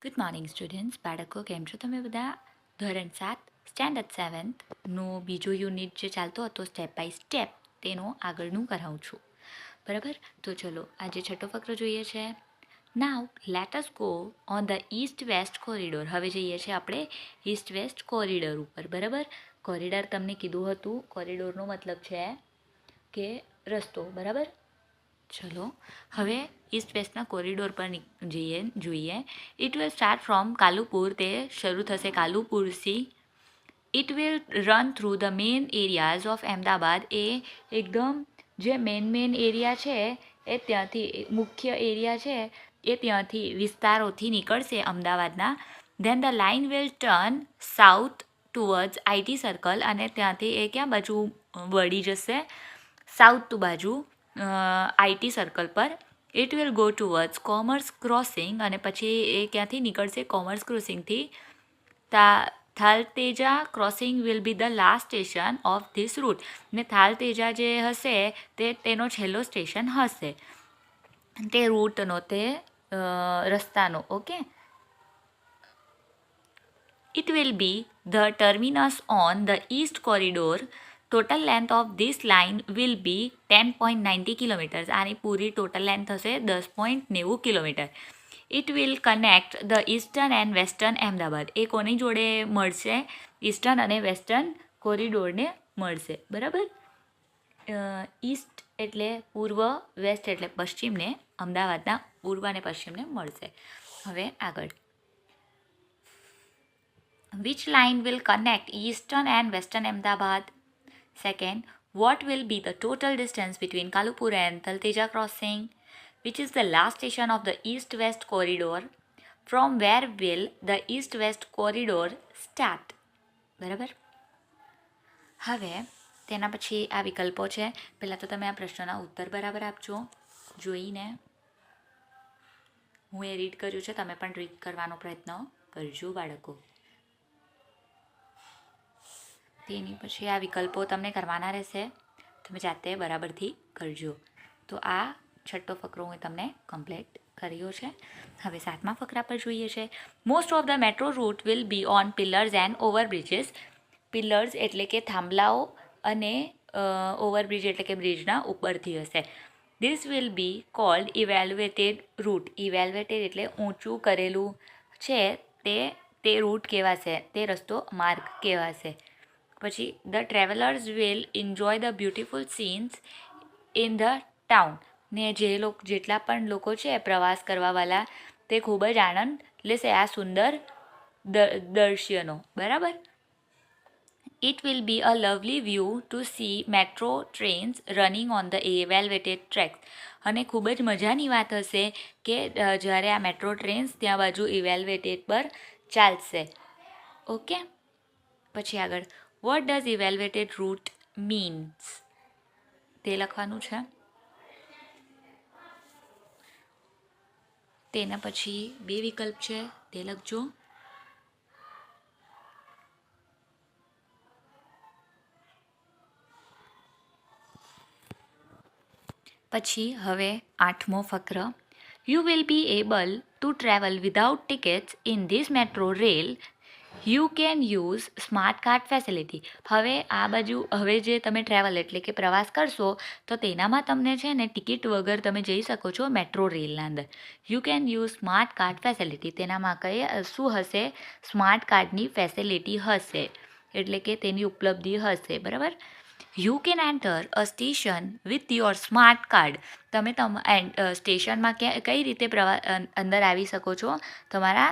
Good morning students. બાળકો કેમ છો તમે બધા? ધોરણ 7 સ્ટેન્ડર્ડ 7નું બીજું યુનિટ જે ચાલતો હતો સ્ટેપ બાય સ્ટેપ તેનો આગળનું કરાવું છું. બરાબર, તો ચલો આજે છઠ્ઠો ફકરો જોઈએ છે. નાવ let us go on the east west corridor. હવે જઈએ છીએ આપણે ઈસ્ટ વેસ્ટ કોરિડોર ઉપર. બરાબર, કોરિડોર તમને કીધું હતું, કોરિડોરનો મતલબ છે કે રસ્તો. બરાબર, ચલો હવે ઈસ્ટ વેસ્ટના કોરિડોર પર જોઈએ. It will start from Kalupur. તે શરૂ થશે કાલુપુરથી. It will run through the main areas of Ahmedabad. એ એકદમ જે મેઇન એરિયા છે એ ત્યાંથી, મુખ્ય એરિયા છે એ ત્યાંથી વિસ્તારોથી નીકળશે અમદાવાદના. Then the line will turn south towards IT circle. અને ત્યાંથી એ ક્યાં બાજુ વળી જશે? સાઉથ ટુ બાજુ આઈટી સર્કલ પર. It will go towards commerce crossing. અને પછી એ ક્યાંથી નીકળશે? કોમર્સ ક્રોસિંગથી. Thaltej crossing will be the last station of this route. ને થાલતેજા જે હશે તે તેનો છેલ્લો સ્ટેશન હશે તે રૂટનો, તે રસ્તાનો. Okay, it will be the terminus on the east corridor. Total length of this line will be 10.90 kilometres. આની પૂરી ટોટલ લેન્થ થશે 10.90 kilometre. It will connect the eastern and western Ahmedabad. એ કોની જોડે મળશે? ઈસ્ટર્ન અને વેસ્ટર્ન કોરિડોરને મળશે. બરાબર, ઈસ્ટ એટલે પૂર્વ, વેસ્ટ એટલે પશ્ચિમને, અમદાવાદના પૂર્વ અને પશ્ચિમને મળશે. હવે આગળ, which line will connect eastern and western Ahmedabad? Second, what will be the total distance between Kalupur and Talteja crossing, which is the last station of the east-west corridor? From where will the east-west corridor start? બરાબર, હવે તેના પછી આ વિકલ્પો છે. પહેલાં તો તમે આ પ્રશ્નના ઉત્તર બરાબર આપજો જોઈને. હું એ રીડ કર્યું છે, તમે પણ રીડ કરવાનો પ્રયત્ન કરજો બાળકો. તેની પછી આ વિકલ્પો તમને કરવાના રહેશે, તમે જાતે બરાબરથી કરજો. તો આ છઠ્ઠો ફકરો હું તમને કમ્પ્લીટ કર્યો છે. હવે સાતમા ફકરા પર જોઈએ છે. Most of the metro route will be on pillars and overbridges. Pillars એટલે કે થાંભલાઓ અને ઓવરબ્રિજ એટલે કે બ્રિજના ઉપરથી હશે. This will be called elevated route. Elevated એટલે ઊંચું કરેલું છે તે રૂટ કહેવાશે, તે રસ્તો માર્ગ કહેવાશે. પછી the travellers will enjoy the beautiful scenes in the town. ને જેટલા પણ લોકો છે પ્રવાસ કરવાવાળા તે ખૂબ જ આનંદ લેશે આ સુંદર દૃશ્યનો. બરાબર, it will be a lovely view to see metro trains running on the elevated tracks. અને ખૂબ જ મજાની વાત હશે કે જ્યારે આ મેટ્રો ટ્રેન્સ ત્યાં બાજુ ઇવેલ્વેટેડ પર ચાલશે. ઓકે, પછી આગળ, વોટ ડઝ ઇવેલ્વેટેડ રૂટ મીન્સ? તે લખવાનું છે. તેના પછી બે વિકલ્પ છે, તે લખજો. પછી હવે આઠમો ફકર. You will be able to travel without tickets in this metro rail. You can use smart card facility. હવે આ બાજુ હવે જે તમે ટ્રાવેલ એટલે કે પ્રવાસ કરશો તો તેનામાં તમને છે ને ટિકિટ વગર તમે જઈ શકો છો મેટ્રો રેલના અંદર. You can use smart card facility. તેનામાં શું હશે? સ્માર્ટ કાર્ડની ફેસિલિટી હશે, એટલે કે તેની ઉપલબ્ધિ હશે. બરાબર, you can enter a station with your smart card. તમે સ્ટેશનમાં કઈ રીતે અંદર આવી શકો છો? તમારા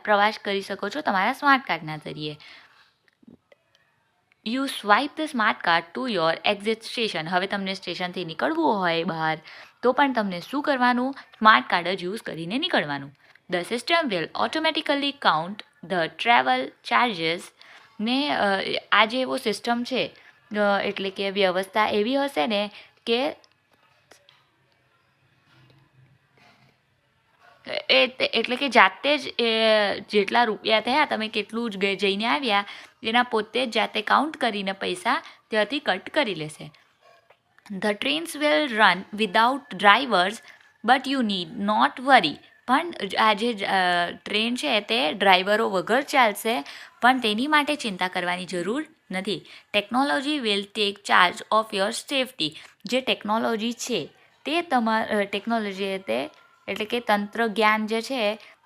પ્રવાસ કરી શકો છો તમારા સ્માર્ટ કાર્ડના જરીએ. You swipe the smart card to your exit station. હવે તમને સ્ટેશનથી નીકળવું હોય બહાર તો પણ તમને શું કરવાનું? સ્માર્ટ કાર્ડ જ યુઝ કરીને નીકળવાનું. The system will automatically count the travel charges. ને આ જે એવો સિસ્ટમ છે એટલે કે વ્યવસ્થા એવી હશે ને કે એટલે કે જાતે જ જેટલા રૂપિયા થયા, તમે કેટલું જ જઈને આવ્યા એના પોતે જ જાતે કાઉન્ટ કરીને પૈસા ત્યાંથી કટ કરી લેશે. The trains will run without drivers but you need not worry. પણ આ જે ટ્રેન છે તે ડ્રાઈવરો વગર ચાલશે, પણ તેની માટે ચિંતા કરવાની જરૂર નથી. Technology will take charge of your safety. જે ટેકનોલોજી છે તે ટેકનોલોજી એટલે કે તંત્રજ્ઞાન જે છે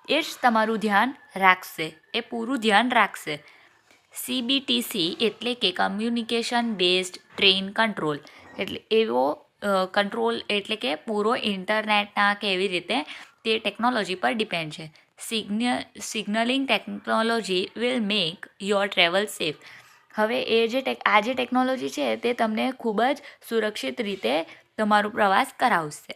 એ જ તમારું ધ્યાન રાખશે, એ પૂરું ધ્યાન રાખશે. CBTC એટલે કે કમ્યુનિકેશન બેઝડ ટ્રેન કંટ્રોલ, એટલે એવો કંટ્રોલ એટલે કે પૂરો ઇન્ટરનેટના કે એવી રીતે તે ટેકનોલોજી પર ડિપેન્ડ છે. Signalling technology will make your travel safe. હવે આ જે ટેકનોલોજી છે તે તમને ખૂબ જ સુરક્ષિત રીતે તમારો પ્રવાસ કરાવશે.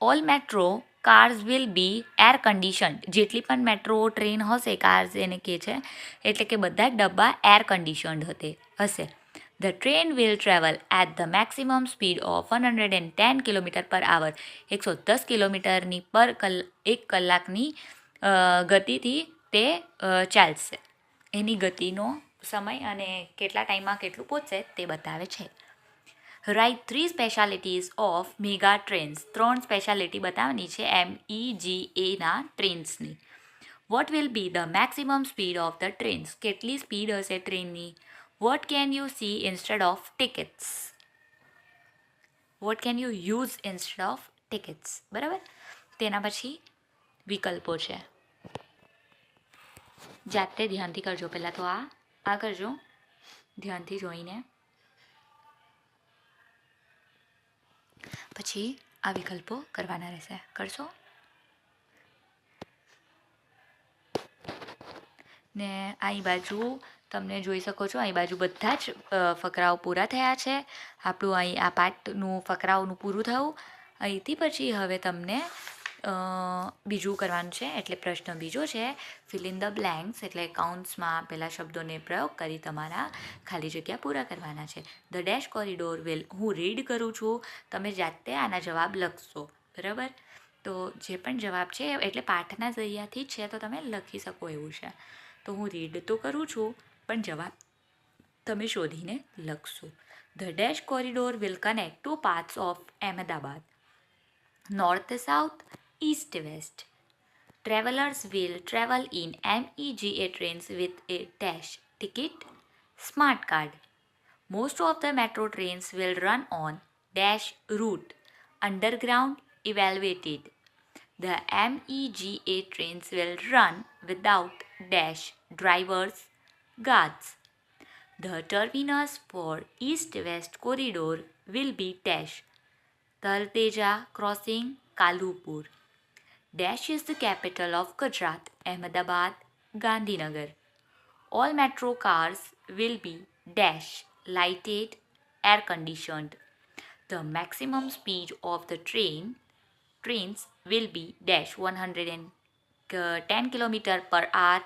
All metro cars will be air conditioned. જેટલી પણ મેટ્રો ટ્રેન હશે, કાર્સ એને કહે છે, એટલે કે બધા જ ડબ્બા એર કન્ડિશન્ડ હશે. The train will travel at the maximum speed of 110 km/h. 110 કિલોમીટરની એક કલાકની ગતિથી તે ચાલશે. એની ગતિનો સમય અને કેટલા ટાઈમમાં કેટલું પહોંચશે તે બતાવે છે. Right 3 specialities of mega trains. 3 speciality બતાવવાની છે MEGAના ટ્રેન્સની. What will be the maximum speed of the trains. કેટલી સ્પીડ હશે ટ્રેનની. What can you see instead of tickets? What can you use instead of tickets? બરાબર. તેના પછી વિકલ્પો છે, જાતે ધ્યાનથી કરજો. પહેલાં તો આ કરજો ધ્યાનથી જોઈને, પછી આ વિકલ્પો કરવાના રહેશે. કરશો ને આ બાજુ તમને જોઈ શકો છો, અહીં બાજુ બધા જ ફકરાઓ પૂરા થયા છે. આપણું અહીં આ પાઠનું ફકરાઓનું પૂરું થયું. અહીંથી પછી હવે તમને બીજું કરવાનું છે, એટલે પ્રશ્ન બીજો છે ફિલ ઇન ધ બ્લેન્ક્સ, એટલે કાઉન્ટ્સમાં આપેલા શબ્દોને પ્રયોગ કરી તમારા ખાલી જગ્યા પૂરા કરવાના છે. ધ ડેશ કોરિડોર વિલ, હું રીડ કરું છું, તમે જાતે આના જવાબ લખશો. બરાબર. તો જે પણ જવાબ છે એટલે પાઠના જરિયાથી જ છે, તો તમે લખી શકો એવું છે. તો હું રીડ તો કરું છું, પણ જવાબ તમે શોધીને લખશો. The dash corridor will connect 2 parts of Ahmedabad, north south, east west. Travelers will travel in MEGA trains with a dash ticket, smart card. Most of the metro trains will run on dash route, underground evaluated. The MEGA trains will run without dash drivers, guards. The terminus for east-west corridor will be dash Talteja crossing, Kalupur. Dash is the capital of Gujarat, Ahmedabad, Gandhinagar. All metro cars will be dash lighted, air conditioned. The maximum speed of the trains will be dash 110 km/h,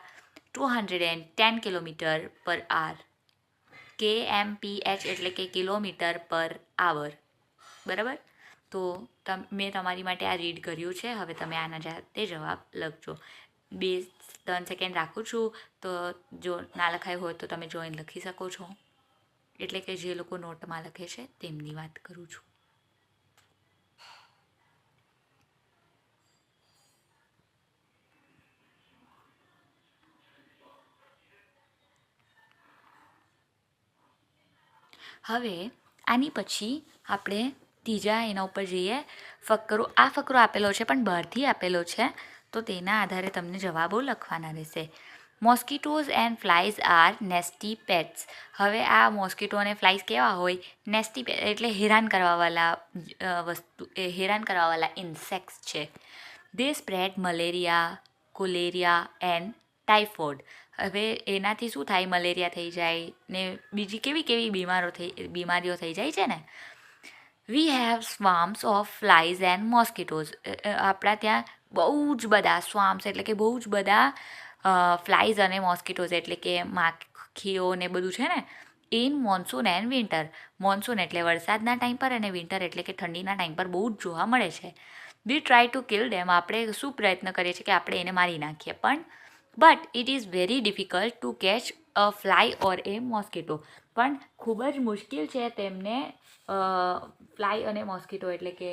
210 km/h. KMPH એટલે કે kilometre પર આવર. બરાબર. તો મેં તમારી માટે આ read કર્યું છે. હવે તમે આના જાતે જવાબ લખજો. 2-3 સેકન્ડ રાખું છું, તો જો ના લખાયું હોય તો તમે જોઈને લખી શકો છો. એટલે કે જે લોકો નોટમાં લખે છે તેમની વાત કરું છું. હવે આની પછી આપણે ત્રીજા એના ઉપર જઈએ. આ ફકરો આપેલો છે પણ બહારથી આપેલો છે, તો તેના આધારે તમને જવાબો લખવાના રહેશે. Mosquitoes and flies are nasty pets. હવે આ મોસ્કીટો અને ફ્લાઇઝ કેવા હોય? નેસ્ટી પેટ એટલે હેરાન કરવાવાળા ઇન્સેક્ટ્સ છે. દે સ્પ્રેડ મલેરિયા, કોલેરિયા એન્ડ ટાઇફોઇડ. હવે એનાથી શું થાય? મલેરિયા થઈ જાય ને બીજી કેવી બીમારીઓ થઈ જાય છે ને. We have સ્વામ્સ of flies and મોસ્કીટોઝ. આપણા ત્યાં બહુ જ બધા સ્વામ્સ એટલે કે બહુ જ બધા ફ્લાઇઝ અને મોસ્કીટોઝ એટલે કે માખીઓ ને બધું છે ને. In monsoon and winter. Monsoon એટલે વરસાદના ટાઈમ પર અને વિન્ટર એટલે કે ઠંડીના ટાઈમ પર બહુ જ જોવા મળે છે. વી ટ્રાય ટુ કિલ ડેમ. આપણે શું પ્રયત્ન કરીએ છીએ કે આપણે એને મારી નાખીએ, પણ but it is very difficult to catch a fly or A mosquito. પણ ખૂબ જ મુશ્કેલ છે તેમને ફ્લાય અને મોસ્કીટો એટલે કે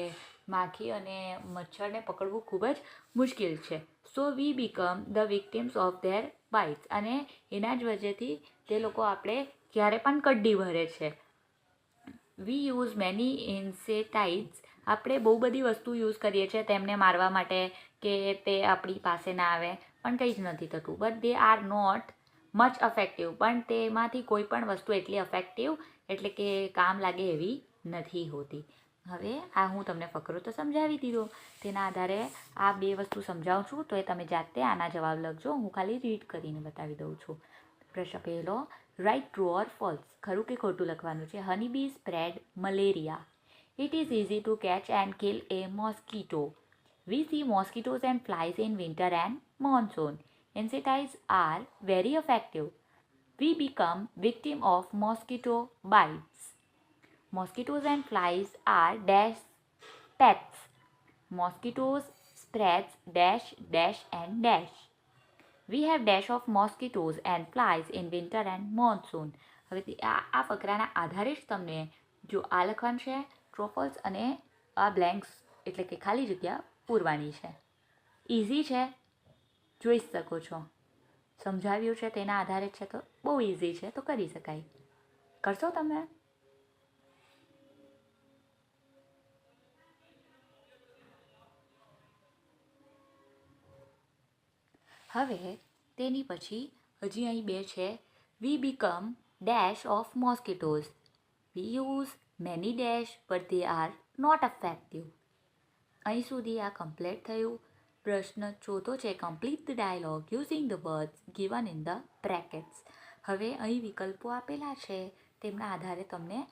માખી અને મચ્છરને પકડવું ખૂબ જ મુશ્કેલ છે. So we become the victims of their bites. અને એના જ વજહથી તે લોકો આપણે ક્યારે પણ કડ્ડી ભરે છે. We use many insecticides. આપણે બહુ બધી વસ્તુ યુઝ કરીએ છીએ તેમને મારવા માટે કે તે આપણી પાસે ના આવે, પણ કંઈ જ નથી થતું. But they are not much effective. પણ તેમાંથી કોઈ પણ વસ્તુ એટલી અફેક્ટિવ એટલે કે કામ લાગે એવી નથી હોતી. હવે આ હું તમને ફકરો તો સમજાવી દીધો. તેના આધારે આ બે વસ્તુ સમજાવું છું તો એ તમે જાતે આના જવાબ લખજો. હું ખાલી રીડ કરીને બતાવી દઉં છું. પ્રશ્ન પહેલો, રાઇટ ટ્રુ ઓર ફોલ્સ. ખરું કે ખોટું લખવાનું છે. Honey bee spread malaria. It is easy to catch and kill a mosquito. We see mosquitoes and flies in winter and monsoon. Insecticides are very effective. We become victim of mosquito bites. Mosquitoes and flies are dash pets. Mosquitoes spreads dash dash and dash. We have dash of mosquitoes and flies in winter and monsoon. હવે આ ફકરાના આધારે જ તમને જો આ લખવાનું છે ટ્રોફલ્સ અને આ બ્લેન્ક્સ એટલે કે ખાલી જગ્યા પૂરવાની છે. ઇઝી છે, જોઈ શકો છો. સમજાવ્યું છે તેના આધારે છે તો બહુ ઇઝી છે, તો કરી શકાય. કરશો તમે? હવે તેની પછી હજી અહીં બે છે. We become dash of mosquitoes. We use many dash but they are not effective. અહીં સુધી આ કમ્પ્લીટ થયું. પ્રશ્ન ચોથો છે, complete the dialogue using the words given in the brackets. હવે અહીં વિકલ્પો આપેલા છે તેમના આધારે તમને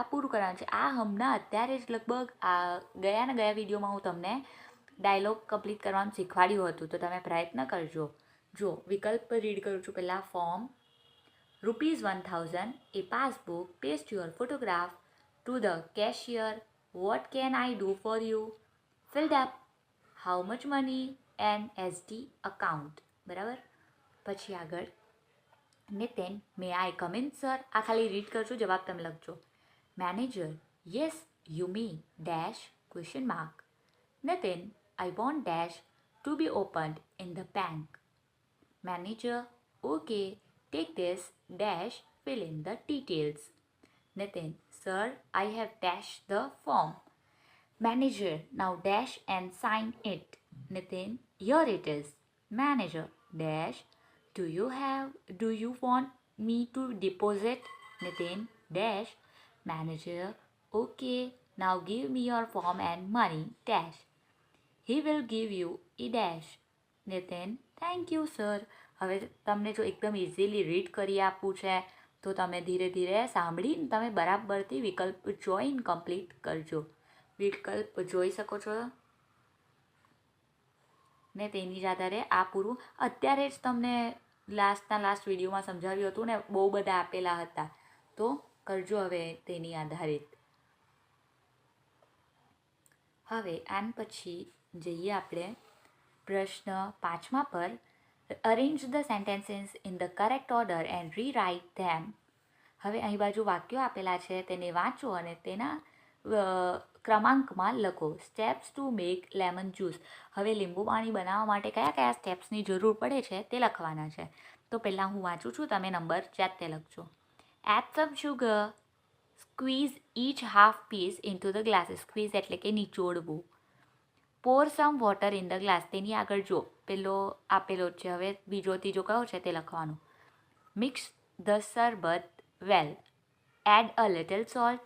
આ પૂરું કરવાનું છે. આ હમણાં અત્યારે જ લગભગ આ ગયા વિડીયોમાં હું તમને ડાયલોગ કમ્પ્લીટ કરવાનું શીખવાડ્યું હતું, તો તમે પ્રયત્ન કરજો. જો વિકલ્પ રીડ કરું છું. પહેલાં form ₹1000, a passbook, paste your photograph to the cashier, what can I do for you, filled up, how much money, and SD account. બરાબર. પછી આગળ નિતિન, મે આઈ કમ ઇન સર. આ ખાલી રીડ કરજો, જવાબ તમે લખજો. Manager, yes you me dash question mark. Nitin, I want dash to be opened in the bank. Manager, okay, take this dash, fill in the details. Nitin, sir, I have dashed the form. Manager, now dash and sign it. Nitin, here it is. Manager, dash, do you want me to deposit? Nitin, dash. Manager, okay, now give me your form and money, dash. He will give you a dash. Nitin, thank you sir. હવે તમને જો એકદમ easily read કરી આપવું છે તો તમે ધીરે ધીરે સાંભળીને તમે બરાબરથી વિકલ્પ જોઈન કમ્પ્લીટ કરજો. વિકલ્પ જોઈ શકો છો ને તેની જ આધારે આ પૂરું અત્યારે જ તમને લાસ્ટ વિડીયોમાં સમજાવ્યું હતું ને બહુ બધા આપેલા હતા, તો કરજો હવે તેની આધારિત. હવે આન પછી જઈએ આપણે પ્રશ્ન 5 પર. Arrange the sentences in the correct order and rewrite them. હવે અહીં બાજુ વાક્યો આપેલા છે તેને વાંચો અને તેના ક્રમાંકમાં લખો. Steps to make lemon juice. હવે લીંબુ પાણી બનાવવા માટે કયા કયા સ્ટેપ્સની જરૂર પડે છે તે લખવાના છે. તો પહેલાં હું વાંચું છું, તમે નંબર જાતે લખજો. Add some sugar. Squeeze each half piece into the glasses. Squeeze એટલે કે નિચોડવું. pour some water in the glass. તેની આગળ જો પેલો આપેલો છે, હવે બીજો ત્રીજો કયો છે તે લખવાનું. મિક્સ the શરબત well. add a little salt.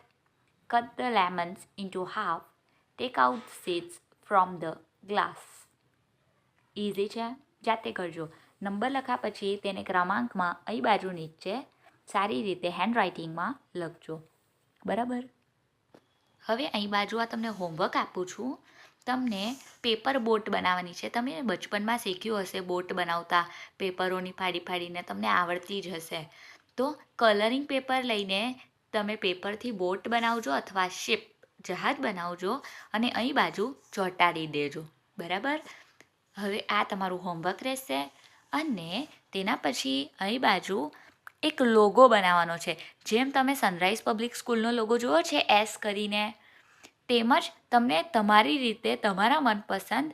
cut the lemons into half. take out the seeds from the glass. Easy છે, જાતે કરજો. નંબર લખ્યા પછી તેને ક્રમાંકમાં અહીં બાજુ નીચે સારી રીતે હેન્ડરાઇટિંગમાં લખજો. બરાબર. હવે અહીં બાજુ આ તમને હોમવર્ક આપું છું. તમને પેપર બોટ બનાવવાની છે. તમે બચપનમાં શીખ્યું હશે બોટ બનાવતા, પેપરોની ફાડીને તમને આવડતી જ હશે. તો કલરિંગ પેપર લઈને તમે પેપરથી બોટ બનાવજો અથવા શિપ જહાજ બનાવજો અને અહીં બાજુ ચોંટાડી દેજો. બરાબર. હવે આ તમારું હોમવર્ક રહેશે અને તેના પછી અહીં બાજુ એક લોગો બનાવવાનો છે. જેમ તમે સનરાઈઝ પબ્લિક સ્કૂલનો લોગો જુઓ છે એસ કરીને, તેમજ તમને તમારી રીતે તમારા મનપસંદ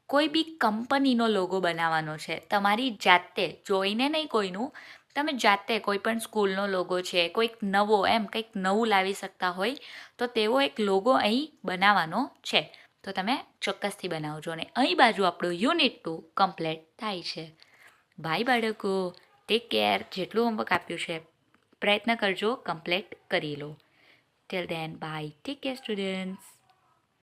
કોઈ બી કંપનીનો લોગો બનાવવાનો છે, તમારી જાતે, જોઈને નહીં કોઈનું, તમે જાતે કોઈ પણ સ્કૂલનો લોગો છે, કોઈક નવો એમ કંઈક નવું લાવી શકતા હોય તો તેવો એક લોગો અહીં બનાવવાનો છે. તો તમે ચોક્કસથી બનાવજો. અને અહીં બાજુ આપણું યુનિટ 2 કમ્પ્લીટ થાય છે. બાય બાળકો, ટેક કેર. જેટલું હોમવર્ક આપ્યું છે પ્રયત્ન કરજો કમ્પ્લીટ કરી લો. Till then bye, take care students.